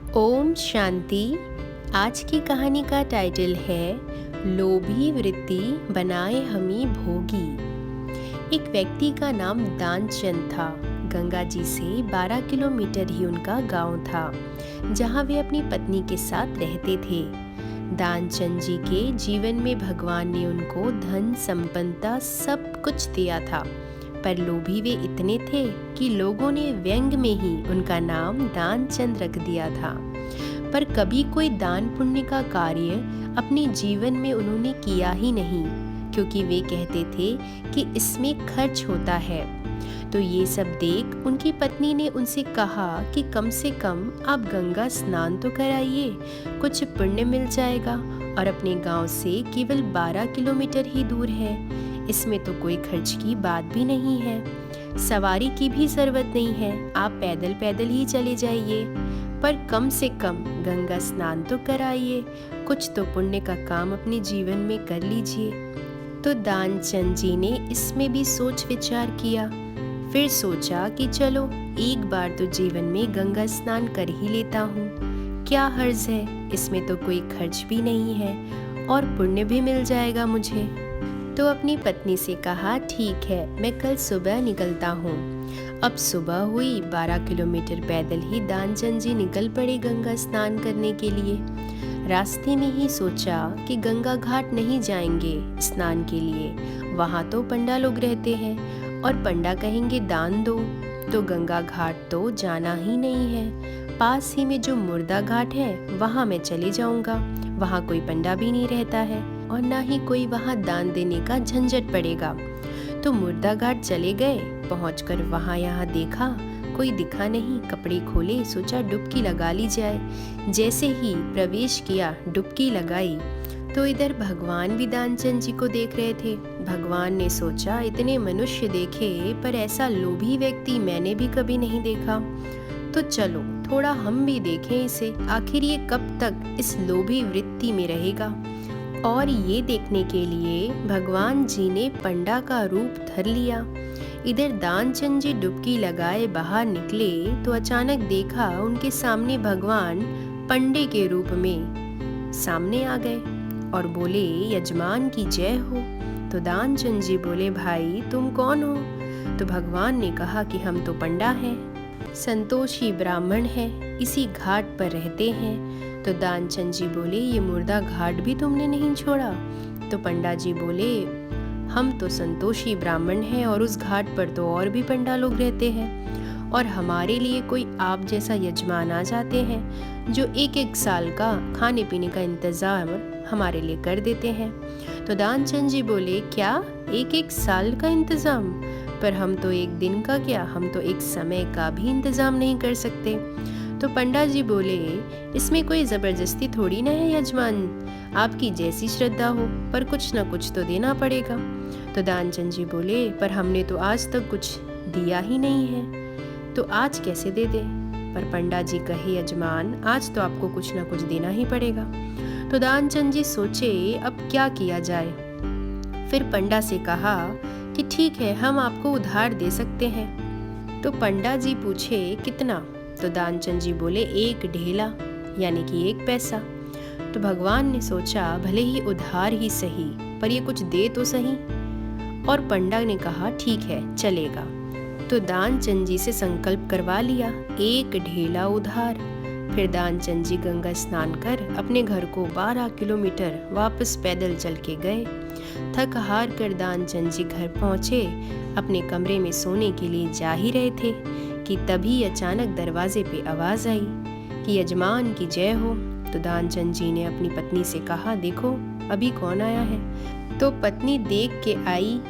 ओम शांति। आज की कहानी का टाइटल है लोभी वृत्ति बनाए हमी भोगी। एक व्यक्ति का नाम दानचंद था। गंगा जी से 12 किलोमीटर ही उनका गांव था, जहां वे अपनी पत्नी के साथ रहते थे। दानचंद जी के जीवन में भगवान ने उनको धन संपन्नता सब कुछ दिया था, पर लोभी वे इतने थे कि लोगों ने व्यंग में ही उनका नाम दानचंद रख दिया था। पर कभी कोई दान पुण्य का कार्य अपने जीवन में उन्होंने किया ही नहीं, क्योंकि वे कहते थे कि इसमें खर्च होता है। तो ये सब देख उनकी पत्नी ने उनसे कहा कि कम से कम आप गंगा स्नान तो कराइए, कुछ पुण्य मिल जाएगा, और अपने गांव से केवल 12 किलोमीटर ही दूर है, इसमें तो कोई खर्च की बात भी नहीं है, सवारी की भी जरूरत नहीं है, आप पैदल पैदल ही चले जाइए, पर कम से कम गंगा स्नान तो कराइए, कुछ तो पुण्य का काम अपने जीवन में कर लीजिए। तो दानचंद जी ने इसमें भी सोच विचार किया। फिर सोचा कि चलो एक बार तो जीवन में गंगा स्नान कर ही लेता हूँ, क्या हर्ज है, इसमें तो कोई खर्च भी नहीं है और पुण्य भी मिल जाएगा मुझे। तो अपनी पत्नी से कहा, ठीक है, मैं कल सुबह निकलता हूँ। अब सुबह हुई, 12 किलोमीटर पैदल ही दानचंद जी निकल पड़े गंगा स्नान करने के लिए। रास्ते में ही सोचा कि गंगा घाट नहीं जाएंगे स्नान के लिए, वहाँ तो पंडा लोग रहते हैं और पंडा कहेंगे दान दो, तो गंगा घाट तो जाना ही नहीं है। पास ही में जो मुर्दा घाट है वहाँ मैं चले जाऊँगा, वहाँ कोई पंडा भी नहीं रहता है और ना ही कोई वहाँ दान देने का झंझट पड़ेगा। तो मुर्दा घाट चले गए। पहुंचकर वहाँ यहाँ देखा, कोई दिखा नहीं। कपड़े खोले, सोचा डुबकी लगा ली जाए। जैसे ही प्रवेश किया, डुबकी लगाई, तो इधर भगवान भी दानचंद जी को देख रहे थे। भगवान ने सोचा, इतने मनुष्य देखे पर ऐसा लोभी व्यक्ति मैंने भी कभी नहीं देखा, तो चलो थोड़ा हम भी देखें इसे, आखिर ये कब तक इस लोभी वृत्ति में रहेगा। और ये देखने के लिए भगवान जी ने पंडा का रूप धर लिया। इधर दानचंद जी डुबकी लगाए बाहर निकले तो अचानक देखा उनके सामने भगवान पंडे के रूप में सामने आ गए और बोले, यजमान की जय हो। तो दानचंद जी बोले, भाई तुम कौन हो? तो भगवान ने कहा कि हम तो पंडा हैं, संतोषी ब्राह्मण हैं, इसी घाट पर रहते हैं। तो दानचंद जी बोले, ये मुर्दा घाट भी तुमने नहीं छोड़ा? तो पंडा जी बोले, हम तो संतोषी ब्राह्मण हैं और उस घाट पर तो और भी पंडा लोग रहते हैं, और हमारे लिए कोई आप जैसा यजमान आ जाते हैं जो एक एक साल का खाने पीने का इंतजाम हमारे लिए कर देते हैं। तो दानचंद जी बोले, क्या एक एक साल का इंतजाम? पर हम तो एक दिन का क्या, हम तो एक समय का भी इंतजाम नहीं कर सकते। तो पंडा जी बोले, इसमें कोई जबरदस्ती थोड़ी ना है यजमान, आपकी जैसी श्रद्धा हो, पर कुछ ना कुछ तो देना पड़ेगा। तो दानचंद जी बोले, पर हमने तो आज तक कुछ दिया ही नहीं है, तो आज कैसे दे दे? पर पंडा जी कहे, यजमान आज तो आपको कुछ ना कुछ देना ही पड़ेगा। तो दानचंद जी सोचे अब क्या किया जाए। फिर पंडा से कहा कि ठीक है, हम आपको उधार दे सकते हैं। तो पंडा जी पूछे, कितना? तो दानचंद जी बोले, 1 ढेला, यानी कि 1 पैसा। तो भगवान ने सोचा, भले ही उधार ही सही, पर ये कुछ दे तो सही। और पंडा ने कहा, ठीक है, चलेगा। तो दानचंद जी से संकल्प करवा लिया, 1 ढेला उधार। फिर दानचंद जी गंगा स्नान कर अपने घर को 12 किलोमीटर वापस पैदल चल के गए। थक हार कर दानचंद जी घर पहुँचे। अपने कमरे में सोने के लिए जा ही रहे थे कि तभी अचानक दरवाजे पे आवाज आई कि यजमान की जय हो। तो दानचंद जी ने अपनी पत्नी से कहा, देखो अभी कौन आया है। तो पत्नी देख के आई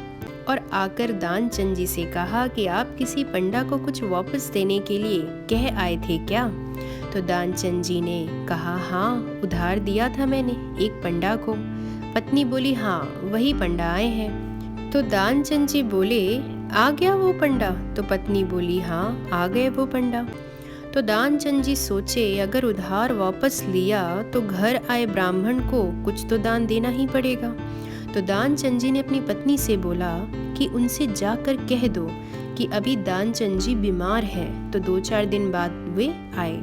और आकर दानचंद जी से कहा कि आप किसी पंडा को कुछ वापस देने के लिए कह आए थे क्या? तो दानचंद जी ने कहा, हाँ, उधार दिया था मैंने एक पंडा को। पत्नी बोली, हाँ, वही पंडा आए हैं। तो दानचंद जी बोले, आ गया वो पंडा? तो पत्नी बोली, हाँ, आ गए वो पंडा। तो दानचंद जी सोचे, अगर उधार वापस लिया तो घर आए ब्राह्मण को कुछ तो दान देना ही पड़ेगा। तो दानचंद जी ने अपनी पत्नी से बोला कि उनसे जाकर कह दो कि अभी दानचंद जी बीमार हैं, तो 2-4 दिन बाद वे आए।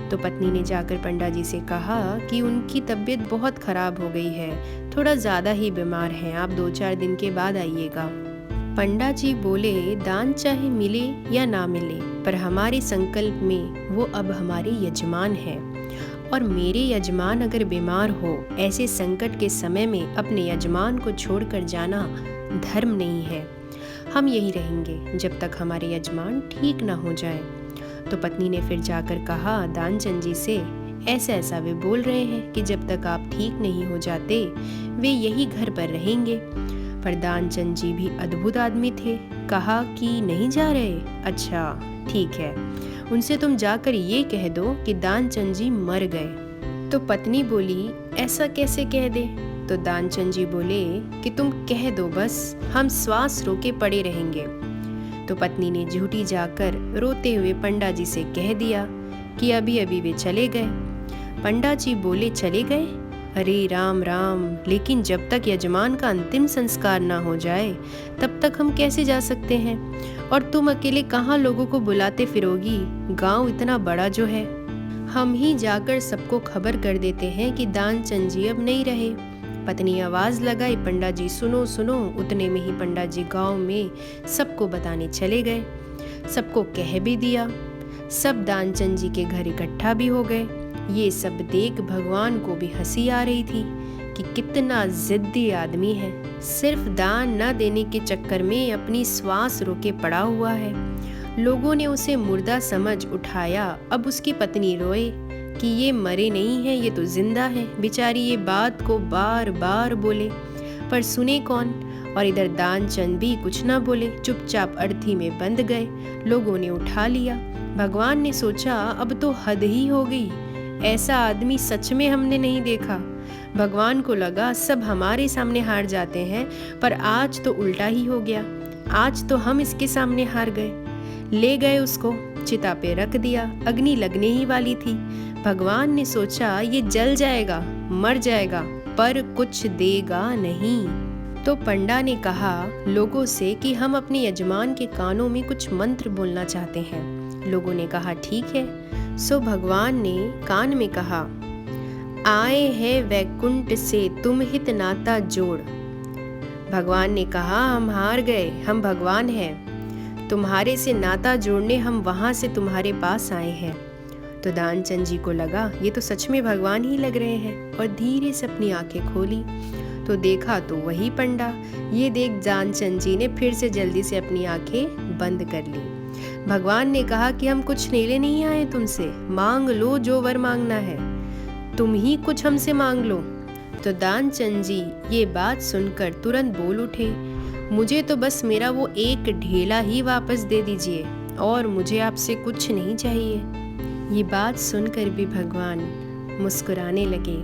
तो पत्नी ने जाकर पंडा जी से कहा कि उनकी तबीयत बहुत खराब हो गई है, थोड़ा ज़्यादा ही बीमार हैं, आप 2-4 दिन के बाद आइएगा। पंडा जी बोले, दान चाहे मिले या ना मिले, पर हमारे संकल्प में वो अब हमारे यजमान हैं, और मेरे यजमान अगर बीमार हो, ऐसे संकट के समय में अपने यजमान को छोड़कर जाना धर्म नहीं है। हम यही रहेंगे जब तक हमारे यजमान ठीक ना हो जाए। तो पत्नी ने फिर जाकर कहा दानचंद जी से, ऐसा ऐसा वे बोल रहे हैं कि जब तक आप ठीक नहीं हो जाते वे यही घर पर रहेंगे। पर दानचंद जी भी अद्भुत आदमी थे, कहा कि नहीं जा रहे, अच्छा ठीक है, उनसे तुम जाकर ये कह दो कि दानचंद जी मर गए। तो पत्नी बोली, ऐसा कैसे कह दे? तो दानचंद जी बोले कि तुम कह दो बस, हम श्वास रोके पड़े रहेंगे। तो पत्नी ने झूठी जाकर रोते हुए पंडा जी से कह दिया कि अभी अभी वे चले गए। पंडा जी बोले, चले गए? अरे राम राम, लेकिन जब तक यजमान का अंतिम संस्कार ना हो जाए तब तक हम कैसे जा सकते हैं? और तुम अकेले कहाँ लोगों को बुलाते फिरोगी? गांव इतना बड़ा जो है, हम ही जाकर सबको खबर कर देते हैं कि दानचंद जी अब नहीं रहे। पत्नी आवाज लगाई, पंडा जी सुनो सुनो। उतने में ही पंडा जी गांव में सबको बताने चले गए। सबको कह भी दिया। सब दानचंद जी के घर इकट्ठा भी हो गए। ये सब देख भगवान को भी हंसी आ रही थी कि कितना जिद्दी आदमी है, सिर्फ दान न देने के चक्कर में अपनी श्वास रोके पड़ा हुआ है। लोगों ने उसे मुर्दा समझ उठाया। अब उसकी पत्नी रोए कि ये मरे नहीं है, ये तो जिंदा है। बेचारी ये बात को बार बार बोले, पर सुने कौन? और इधर दानचंद भी कुछ ना बोले, चुपचाप अर्थी में बंध गए। लोगों ने उठा लिया। भगवान ने सोचा अब तो हद ही हो गई, ऐसा आदमी सच में हमने नहीं देखा। भगवान को लगा सब हमारे सामने हार जाते हैं, पर आज तो उल्टा ही हो गया। आज तो हम इसके सामने हार गए। ले गए उसको, चिता पे रख दिया। अग्नि लगने ही वाली थी। भगवान ने सोचा ये जल जाएगा, मर जाएगा, पर कुछ देगा नहीं। तो पंडा ने कहा लोगों से कि हम अपने यजमान के कानों में कुछ मंत्र बोलना चाहते हैं। लोगों ने कहा ठीक है। सो भगवान ने कान में कहा, आए हैं वैकुंठ से तुम हित नाता जोड़। भगवान ने कहा हम हार गए, हम भगवान हैं, तुम्हारे से नाता जोड़ने हम वहां से तुम्हारे पास आए हैं। तो दानचंद जी को लगा ये तो सच में भगवान ही लग रहे हैं, और धीरे से अपनी आंखें खोली तो देखा तो वही पंडा। ये देख दानचंद जी ने फिर से जल्दी से अपनी आंखें बंद कर ली। भगवान ने कहा कि हम कुछ लेने नहीं आए तुमसे, मांग लो जो वर मांगना है, तुम ही कुछ हमसे मांग लो। तो दानचंद जी ये बात सुनकर तुरंत बोल उठे, मुझे तो बस मेरा वो एक ढेला ही वापस दे दीजिए, और मुझे आपसे कुछ नहीं चाहिए। ये बात सुनकर भी भगवान मुस्कुराने लगे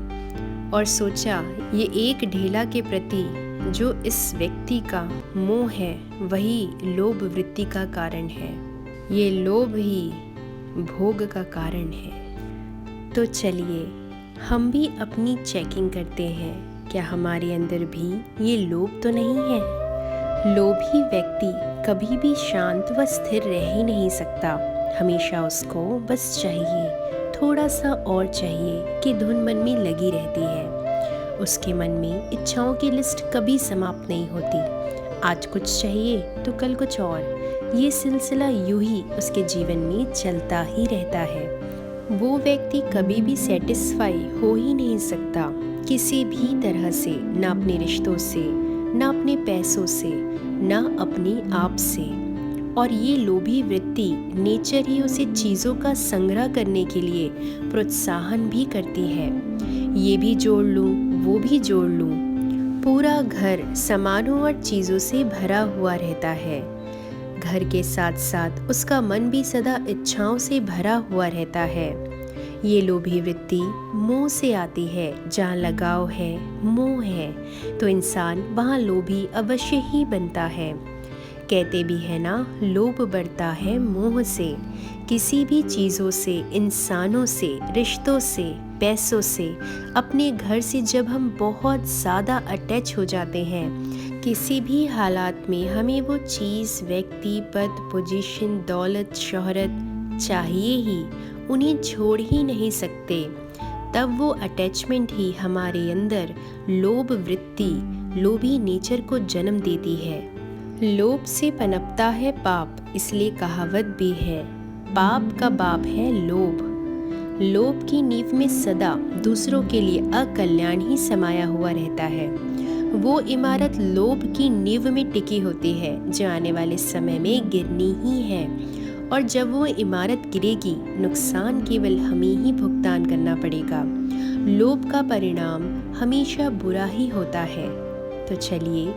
और सोचा ये एक ढेला के प्रति जो इस व्यक्ति का मोह है वही लोभ वृत्ति का कारण है। ये लोभ ही भोग का कारण है। तो चलिए हम भी अपनी चेकिंग करते हैं, क्या हमारे अंदर भी ये लोभ तो नहीं है? लोभी व्यक्ति कभी भी शांत व स्थिर रह ही नहीं सकता। हमेशा उसको बस चाहिए, थोड़ा सा और चाहिए कि धुन मन में लगी रहती है। उसके मन में इच्छाओं की लिस्ट कभी समाप्त नहीं होती। आज कुछ चाहिए तो कल कुछ और, ये सिलसिला यूं ही उसके जीवन में चलता ही रहता है। वो व्यक्ति कभी भी सेटिस्फाई हो ही नहीं सकता किसी भी तरह से, ना अपने रिश्तों से, ना अपने पैसों से, ना अपने आप से। और ये लोभी वृत्ति नेचर ही उसे चीज़ों का संग्रह करने के लिए प्रोत्साहन भी करती है। ये भी जोड़ लूँ, वो भी जोड़ लूँ। पूरा घर सामानों और चीज़ों से भरा हुआ रहता है। घर के साथ साथ उसका मन भी सदा इच्छाओं से भरा हुआ रहता है। ये लोभी वृत्ति मोह से आती है। जहाँ लगाव है, मोह है, तो इंसान वहाँ लोभी अवश्य ही बनता है। कहते भी है ना, लोभ बढ़ता है मोह से। किसी भी चीज़ों से, इंसानों से, रिश्तों से, पैसों से, अपने घर से जब हम बहुत ज़्यादा अटैच हो जाते हैं, किसी भी हालात में हमें वो चीज़, व्यक्ति, पद, पोजीशन, दौलत, शोहरत चाहिए ही। उन्हें छोड़ ही नहीं सकते, तब वो अटैचमेंट ही हमारे अंदर लोभ वृत्ति, लोभी नेचर को जन्म देती है। लोभ से पनपता है पाप, इसलिए कहावत भी है, पाप का बाप है लोभ। लोभ की नींव में सदा दूसरों के लिए अकल्याण ही समाया हुआ रहता है। वो इमारत लोभ की नींव में टिकी होती है जो आने वाले समय में गिरनी ही है, और जब वो इमारत गिरेगी नुकसान केवल हमें ही भुगतान करना पड़ेगा। लोभ का परिणाम हमेशा बुरा ही होता है। तो चलिए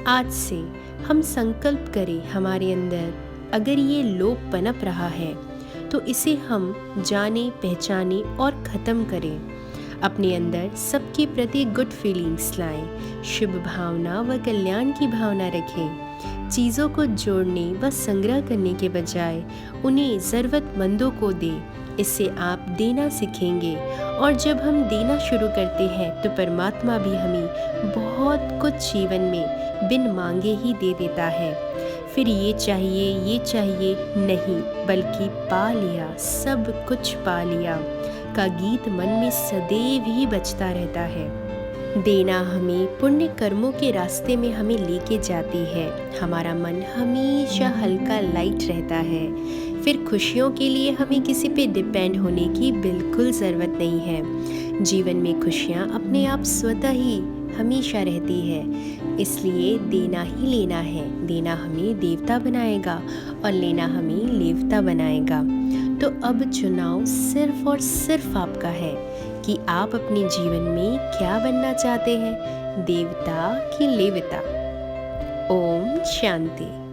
आज से हम संकल्प करें, हमारे अंदर अगर ये लोभ पनप रहा है तो इसे हम जाने पहचाने और ख़त्म करें। अपने अंदर सबके प्रति गुड फीलिंग्स लाएं, शुभ भावना व कल्याण की भावना रखें। चीज़ों को जोड़ने व संग्रह करने के बजाय उन्हें ज़रूरतमंदों को दें। इससे आप देना सीखेंगे, और जब हम देना शुरू करते हैं तो परमात्मा भी हमें बहुत कुछ जीवन में बिन मांगे ही दे देता है। फिर ये चाहिए नहीं, बल्कि पा लिया, सब कुछ पा लिया का गीत मन में सदैव ही बजता रहता है। देना हमें पुण्य कर्मों के रास्ते में हमें लेके जाती है। हमारा मन हमेशा हल्का लाइट रहता है। फिर खुशियों के लिए हमें किसी पे डिपेंड होने की बिल्कुल ज़रूरत नहीं है। जीवन में खुशियाँ अपने आप स्वतः ही हमेशा रहती है। इसलिए देना ही लेना है। देना हमें देवता बनाएगा और लेना हमें लेवता बनाएगा। तो अब चुनाव सिर्फ और सिर्फ आपका है कि आप अपने जीवन में क्या बनना चाहते हैं, देवता कि लेवता। ओम शांति।